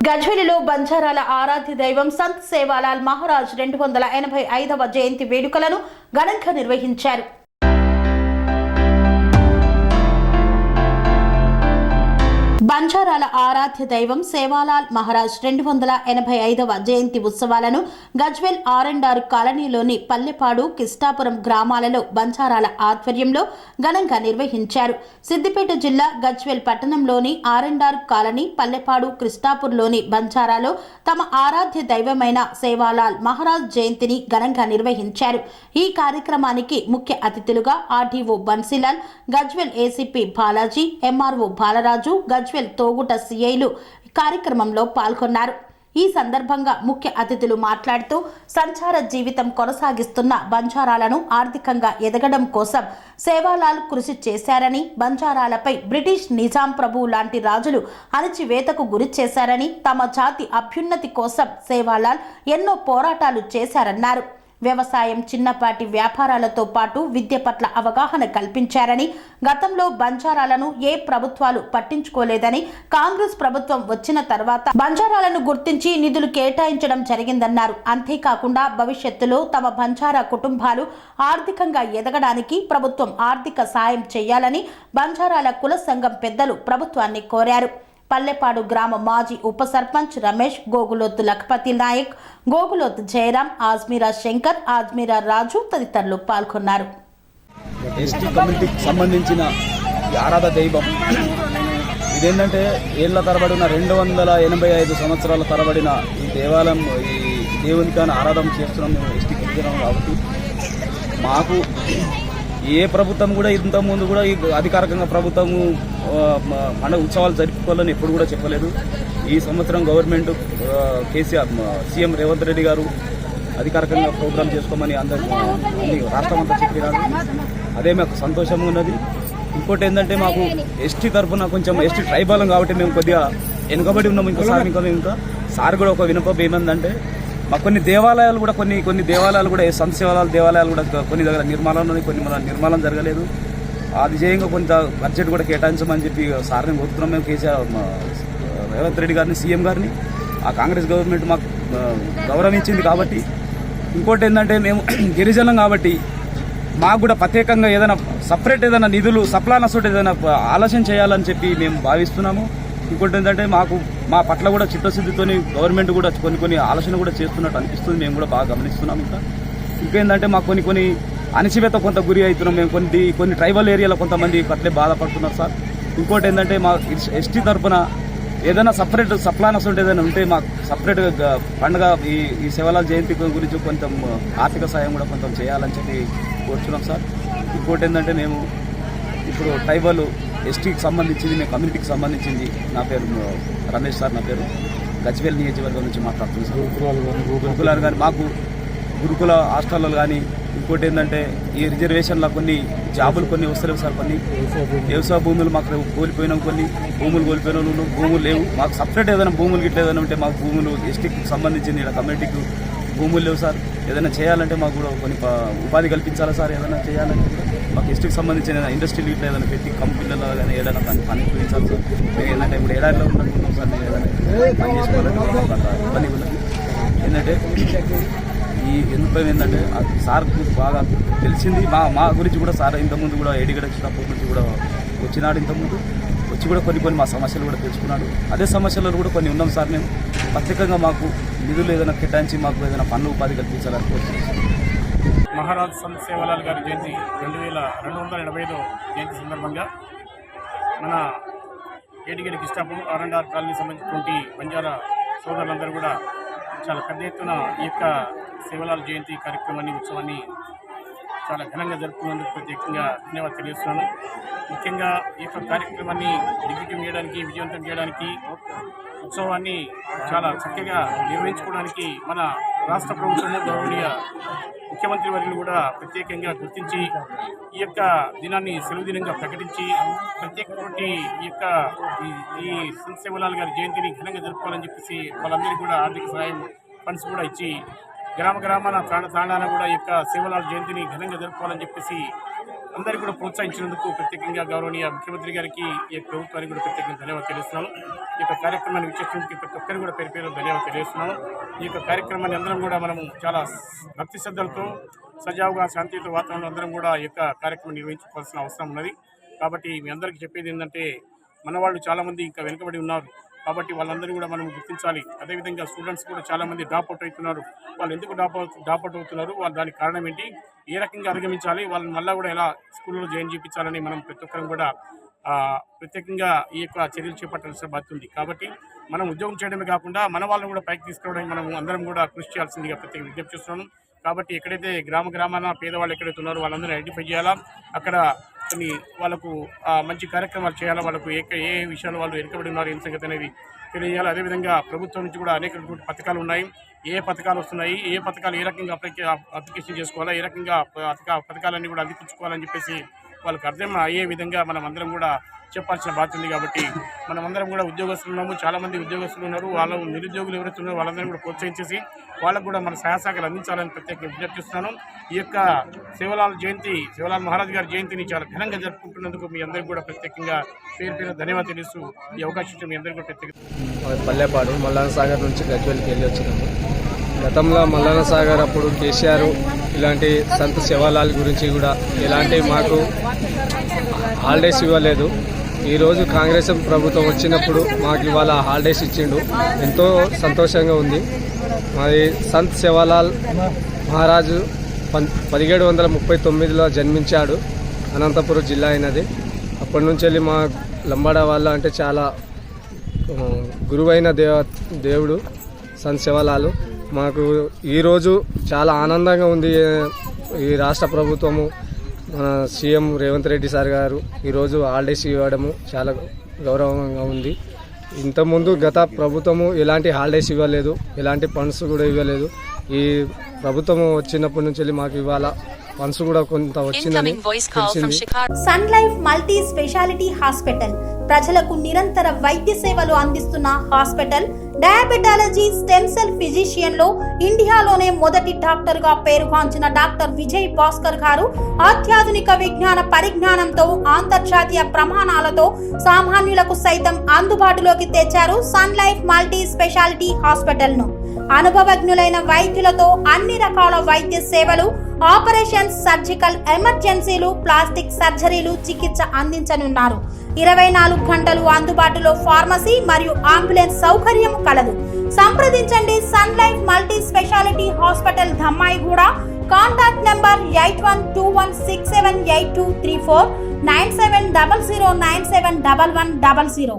గజ్వేలిలో బంజారాల ఆరాధ్య దైవం సంత్ సేవాలాల్ మహారాజ్ 285వ జయంతి వేడుకలను ఘనంగా నిర్వహించారు. బంజారాల ఆరాధ్య దైవం సేవాలాల్ మహారాజ్ 285వ జయంతి ఉత్సవాలను గజ్వేల్ ఆర్&ఆర్ కాలనీలోని పల్లెపాడు, కిష్టాపురం గ్రామాలలో బంజారాల ఆధ్వర్యంలో ఘనంగా నిర్వహించారు. సిద్దిపేట జిల్లా గజ్వేల్ పట్టణంలోని ఆర్&ఆర్ కాలనీ, పల్లెపాడు, కిష్టాపూర్లోని బంజారాలో తమ ఆరాధ్య దైవమైన సేవాలాల్ మహారాజ్ జయంతిని ఘనంగా నిర్వహించారు. ఈ కార్యక్రమానికి ముఖ్య అతిథులుగా RDO Bansilal, Gajwel ACP Balaji, MRO Balaraju, Gajwel Toguta సిఐలు కార్యక్రమంలో పాల్గొన్నారు. ఈ సందర్భంగా ముఖ్య అతిథులు మాట్లాడుతూ సంచార జీవితం కొనసాగిస్తున్న బంజారాలను ఆర్థికంగా ఎదగడం కోసం సేవాలాల్ కృషి చేశారని, బంజారాలపై బ్రిటిష్ నిజాం ప్రభువు లాంటి రాజులు అణచివేతకు గురి చేశారని, తమ జాతి అభ్యున్నతి కోసం సేవాలాల్ ఎన్నో పోరాటాలు చేశారన్నారు. వ్యవసాయం, చిన్నపాటి వ్యాపారాలతో పాటు విద్య పట్ల అవగాహన కల్పించారని, గతంలో బంజారాలను ఏ ప్రభుత్వాలు పట్టించుకోలేదని, కాంగ్రెస్ ప్రభుత్వం వచ్చిన తర్వాత బంజారాలను గుర్తించి నిధులు కేటాయించడం జరిగిందన్నారు. అంతేకాకుండా భవిష్యత్తులో తమ బంజారా కుటుంబాలు ఆర్థికంగా ఎదగడానికి ప్రభుత్వం ఆర్థిక సాయం చేయాలని బంజారాల కుల సంఘం పెద్దలు ప్రభుత్వాన్ని కోరారు. పల్లెపాడు గ్రామ మాజీ ఉప సర్పంచ్ రమేష్, గోగులోతు లఖపతి నాయక్, గోగులోతు జయరాం, ఆజ్మీరా శంకర్, ఆజ్మీరా రాజు తదితరులు పాల్గొన్నారు. ఎస్టీ కమ్యూనిటీకి సంబంధించిన ఆరాధ దైవం ఇదేంటంటే ఏళ్ల తరబడిన 285 సంవత్సరాల తరబడిన ఈ దేవాలయం, ఈ దేవునికి ఆరాధన చేస్తున్నాం మేము ఎస్టీ గిరిజనం కాబట్టి. మాకు ఏ ప్రభుత్వం కూడా ఇంతకుముందు కూడా ఈ అధికారికంగా ప్రభుత్వము పండుగ ఉత్సవాలు జరుపుకోవాలని ఎప్పుడు కూడా చెప్పలేదు. ఈ సంవత్సరం గవర్నమెంట్ కేసీఆర్ సీఎం రేవంత్ రెడ్డి గారు అధికారికంగా ప్రోగ్రాం చేసుకోమని అన్ని రాష్ట్రం అంతా చెప్పినారు. అదే మాకు సంతోషంగా ఉన్నది. ఇంకోటి ఏంటంటే మాకు ఎస్టీ తరఫున కొంచెం ఎస్టీ ట్రైబల్ కాబట్టి మేము కొద్దిగా వెనుకబడి ఉన్నాము. ఇంకా సార్ కూడా ఒక వినపం ఏమందంటే మాకు కొన్ని దేవాలయాలు కూడా కొన్ని దేవాలయాలు కూడా సంత్ సేవాలాల్ దేవాలయాలు కూడా కొన్ని దగ్గర నిర్మాణం ఉన్నాయి, కొన్ని మన నిర్మాణం జరగలేదు. అది చేయంగా కొంత బడ్జెట్ కూడా కేటాయించమని చెప్పి సార్ని కోరుతున్నాం. మేము కేసీఆర్ రేవంత్ రెడ్డి గారిని, సీఎం గారిని, ఆ కాంగ్రెస్ గవర్నమెంట్ మాకు గౌరవించింది కాబట్టి. ఇంకోటి ఏంటంటే మేము గిరిజనం కాబట్టి మాకు కూడా ప్రత్యేకంగా ఏదైనా సపరేట్ ఏదైనా నిధులు సప్లానసోటి ఏదైనా ఆలోచన చేయాలని చెప్పి మేము భావిస్తున్నాము. ఇంకోటి ఏంటంటే మా పట్ల కూడా చిత్తశుద్ధితోని గవర్నమెంట్ కూడా కొన్ని ఆలోచన కూడా చేస్తున్నట్టు అనిపిస్తుంది. మేము కూడా బాగా గమనిస్తున్నాం. ఇంకేంటంటే మాకు కొన్ని అణచివేత కొంత గురి అవుతున్నాం. మేము కొన్ని ట్రైబల్ ఏరియాలో కొంతమంది పట్లే బాధపడుతున్నారు సార్. ఇంకోటి ఏంటంటే మా ఎస్టీ తరఫున ఏదైనా సపరేట్ సప్లానసోటి ఏదైనా ఉంటే మాకు సపరేట్గా పండుగ ఈ సేవాలాల్ జయంతి గురించి కొంచెం ఆర్థిక సాయం కూడా కొంచెం చేయాలని చెప్పి కోరుతున్నాం సార్. ఇంకోటి ఏంటంటే మేము ఇప్పుడు ట్రైబల్ ఎస్టీకి సంబంధించింది, మేము కమ్యూనిటీకి సంబంధించింది. నా పేరు రమేష్ సార్, నా పేరు గజ్వేల్ నియోజకవర్గం నుంచి మాట్లాడుతున్నాను సార్. గురుకులాలు కానీ మాకు గురుకుల హాస్టల్లో కానీ, ఇంకోటి ఏంటంటే ఈ రిజర్వేషన్లో కొన్ని జాబులు కొన్ని వస్తలేవు సార్. కొన్ని వ్యవసాయ భూములు మాకు కోల్పోయినాం, కొన్ని భూములు కోల్పోయిన భూములు లేవు. మాకు సపరేట్ ఏదైనా భూములు గిట్ల ఏదైనా ఉంటే మాకు భూములు ఎస్టీకి సంబంధించింది ఇక్కడ కమ్యూనిటీకి భూములు లేవు సార్. ఏదైనా చేయాలంటే మాకు కూడా కొన్ని ఉపాధి కల్పించాలా సార్. ఏదైనా చేయాలంటే మాకు ఎస్టీకి సంబంధించిన ఇండస్ట్రీలు ఇట్లా ఏదైనా పెట్టి కంపెనీలలో కానీ ఏదైనా పని చూపించాలి సార్. మేము ఏంటంటే ఇప్పుడు ఏడాదిలో ఉన్నట్టున్నాం సార్. మేము ఏదైనా పని చేసుకోవాలంటే ఇబ్బంది ఉన్నది. ఏంటంటే ఈ ఎందుకు ఏంటంటే సార్కు బాగా తెలిసింది. మా గురించి కూడా సార్ ఇంతకుముందు కూడా ఎడిగడ చిన్నప్పటి నుంచి కూడా వచ్చినాడు. ఇంతకుముందు వచ్చి కూడా కొన్ని మా సమస్యలు కూడా తెలుసుకున్నాడు. అదే సమస్యలు కూడా కొన్ని ఉన్నాం సార్. మేము ప్రత్యేకంగా మాకు నిధులు ఏదైనా కేటాయించి మాకు ఏదైనా పన్ను ఉపాధి కల్పించాలని కోరుతున్నాం. మహారాజ్ సంత్ సేవాలాల్ గారి జయంతి 285వ జయంతి సందర్భంగా మన ఏటిగడి కిష్టాపూర్ ఆర్&ఆర్ కాలనీ సంబంధించినటువంటి బంజారా సోదరులందరూ కూడా చాలా పెద్ద ఎత్తున ఈ యొక్క సేవాలాల్ జయంతి కార్యక్రమాన్ని, ఉత్సవాన్ని చాలా ఘనంగా జరుపుకున్నందుకు ప్రత్యేకంగా ధన్యవాదాలు తెలియజేస్తున్నాను. ముఖ్యంగా ఈ యొక్క కార్యక్రమాన్ని దిగ్విజయం చేయడానికి, విజయవంతం చేయడానికి, ఉత్సవాన్ని చాలా చక్కగా నిర్వహించుకోవడానికి మన రాష్ట్ర ప్రభుత్వము, గౌరవనీయ ముఖ్యమంత్రి వర్యులు కూడా ప్రత్యేకంగా గుర్తించి ఈ యొక్క దినాన్ని సెలవు దినంగా ప్రకటించి ప్రత్యేకటువంటి ఈ సంత్ సేవాలాల్ గారి జయంతిని ఘనంగా జరుపుకోవాలని చెప్పేసి వాళ్ళందరికీ కూడా ఆర్థిక సహాయం ఫండ్స్ కూడా ఇచ్చి గ్రామాల తాండాన కూడా ఈ యొక్క సేవాలాల్ జయంతిని ఘనంగా జరుపుకోవాలని చెప్పేసి అందరికీ కూడా ప్రోత్సహించినందుకు ప్రత్యేకంగా గౌరవనీయ ముఖ్యమంత్రి గారికి ఈ ప్రభుత్వానికి కూడా ప్రత్యేకంగా ధన్యవాదాలు తెలుస్తున్నాను. ఈ యొక్క కార్యక్రమాన్ని విచ్చేసినందుకు ప్రతి ఒక్కరికి కూడా పేరు పేరు ధన్యవాదాలు తెలియజేస్తున్నాను. ఈ యొక్క కార్యక్రమాన్ని అందరం కూడా మనము చాలా భక్తి శ్రద్ధలతో సజావుగా శాంతియుత వాతావరణంలో అందరం కూడా ఈ యొక్క కార్యక్రమం నిర్వహించుకోవాల్సిన అవసరం ఉన్నది. కాబట్టి మీ అందరికీ చెప్పేది ఏంటంటే మన వాళ్ళు చాలామంది ఇంకా వెనుకబడి ఉన్నారు. కాబట్టి వాళ్ళందరినీ కూడా మనం గుర్తించాలి. అదేవిధంగా స్టూడెంట్స్ కూడా చాలామంది డ్రాప్ అవుట్ అవుతున్నారు. వాళ్ళు ఎందుకు డ్రాప్ అవుట్ అవుతున్నారు, వాళ్ళు దానికి కారణం ఏంటి, ఏ రకంగా అధిగమించాలి, వాళ్ళని మళ్ళీ కూడా ఎలా స్కూల్లో జాయిన్ చేయించాలని మనం ప్రతి ఒక్కరం కూడా ప్రత్యేకంగా ఈ యొక్క చర్యలు చేపట్టాల్సిన బాధ్యత ఉంది. కాబట్టి మనం ఉద్యోగం చేయడమే కాకుండా మన వాళ్ళని కూడా పైకి తీసుకురావడానికి మనం అందరం కూడా కృషి చేయాల్సిందిగా ప్రత్యేక విజ్ఞప్తి చేస్తున్నాను. కాబట్టి ఎక్కడైతే గ్రామాన పేదవాళ్ళు ఎక్కడైతే ఉన్నారో వాళ్ళందరూ ఐడెంటిఫై చేయాలా, అక్కడ కొన్ని వాళ్ళకు మంచి కార్యక్రమాలు చేయాలా, వాళ్ళకు ఏ విషయాలు వాళ్ళు వెనుకబడి ఉన్నారు ఏం సంగతి అనేది తెలియజేయాలి. అదేవిధంగా ప్రభుత్వం నుంచి కూడా అనేక పథకాలు ఉన్నాయి. ఏ పథకాలు వస్తున్నాయి, ఏ పథకాలు ఏ రకంగా అప్లికేషన్ చేసుకోవాలా, ఏ రకంగా పథకాలన్నీ కూడా అందిపించుకోవాలని చెప్పేసి వాళ్ళకి అర్థం అయ్యే విధంగా మనం అందరం కూడా చెప్పాల్సిన బాధ్యత ఉంది. కాబట్టి మనం అందరం కూడా ఉద్యోగస్తులు ఉన్నాము, చాలామంది ఉద్యోగస్తులు ఉన్నారు. వాళ్ళ నిరుద్యోగులు ఎవరైతే ఉన్నారో వాళ్ళందరినీ కూడా ప్రోత్సహించేసి వాళ్ళకు కూడా మన సహాయశాఖలు అందించాలని ప్రత్యేక విజ్ఞప్తి చేస్తున్నాను. ఈ యొక్క సేవలాల్ మహారాజ్ గారి జయంతిని చాలా ఘనంగా జరుపుకుంటున్నందుకు మీ అందరికీ కూడా ప్రత్యేకంగా పేరు పేరు ధన్యవాదాలు తెలుస్తూ ఈ అవకాశం ఇచ్చిన మీ అందరికీ కూడా ప్రత్యేక. పల్లెపాడు మల్లన్న సాగర్ నుంచి గజ్వేల్కి వెళ్ళి వచ్చినాము. గతంలో మల్లన్న సాగర్ అప్పుడు కేసీఆర్ ఇలాంటి సంత సేవాలాల్ గురించి కూడా ఎలాంటి మాకు హాలిడేస్ ఇవ్వలేదు. ఈరోజు కాంగ్రెస్ ప్రభుత్వం వచ్చినప్పుడు మాకు ఇవాళ హాలిడేస్ ఇచ్చిండు, ఎంతో సంతోషంగా ఉంది. మరి సంత్ సేవాలాల్ మహారాజు 1739లో జన్మించాడు. అనంతపురం జిల్లా అయినది. అప్పటి నుంచి వెళ్ళి మా లంబాడ వాళ్ళ అంటే చాలా గురువైన దేవుడు సంత్ సేవాలాల్. మాకు ఈరోజు చాలా ఆనందంగా ఉంది. ఈ రాష్ట్ర ప్రభుత్వము మన సీఎం రేవంత్ రెడ్డి సార్ గారు ఈరోజు హాలిడేస్ ఇవ్వడము చాలా గౌరవంగా ఉంది. ఇంతకుముందు గత ప్రభుత్వము ఎలాంటి హాలిడేస్ ఇవ్వలేదు, ఎలాంటి ఫండ్స్ కూడా ఇవ్వలేదు. ఈ ప్రభుత్వం వచ్చినప్పటి నుంచి మాకు ఇవాళ ఫండ్స్ కూడా కొంత వచ్చిందని తెలిసింది. Sun life multi speciality hospital ప్రజలకు నిరంతర వైద్య సేవలు అందిస్తున్న hospital. Diabetology, stem cell physician లో ఇండియాలోనే మొదటి డాక్టర్ గా పేరుగాంచిన డాక్టర్ విజయ్ భాస్కర్ గారు అత్యాధునిక విజ్ఞాన పరిజ్ఞానంతో అంతర్జాతీయ ప్రమాణాలతో సామాన్యులకు సైతం అందుబాటులోకి తెచ్చారు sun life multi speciality hospital ను. అనుభవజ్ఞులైన వైద్యులతో అన్ని రకాల వైద్య సేవలు, ఆపరేషన్స్, సర్జికల్ ఎమర్జెన్సీలు, ప్లాస్టిక్ సర్జరీలు, చికిత్స అందించనున్నారు. 24 గంటలు అందుబాటులో ఫార్మసీ మరియు అంబులెన్స్ సౌకర్యం కలదు. సంప్రదించండి sun life multi speciality hospital, Dammaiguda. Contact number 8121678234, 9700971100.